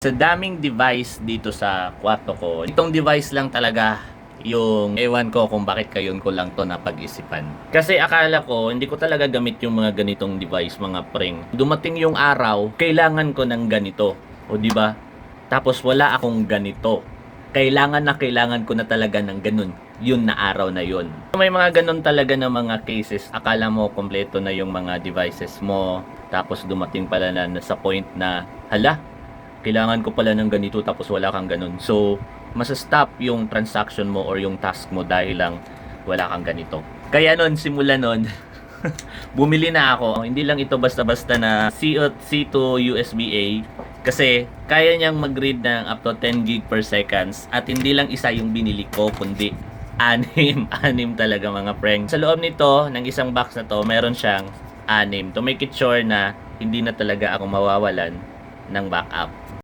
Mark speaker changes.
Speaker 1: Sa daming device dito sa kwarto ko, itong device lang talaga yung ewan ko kung bakit kayon ko lang to napag-isipan. Kasi akala ko, hindi ko talaga gamit yung mga ganitong device, mga prank. Dumating yung araw, kailangan ko ng ganito. O di ba? Tapos wala akong ganito. Kailangan ko na talaga ng ganun. Yun na araw na yun. May mga ganun talaga na mga cases. Akala mo kompleto na yung mga devices mo. Tapos dumating pala na sa point na, hala, kailangan ko pala ng ganito tapos wala kang ganun. So, masa-stop yung transaction mo or yung task mo dahil lang wala kang ganito. Kaya nun, simula nun, bumili na ako. Hindi lang ito basta-basta na C to USB-A kasi kaya niyang mag-read ng up to 10 gig per seconds at hindi lang isa yung binili ko kundi anim talaga mga prank. Sa loob nito, ng isang box na to, meron siyang 6 to make it sure na hindi na talaga ako mawawalan ng backup.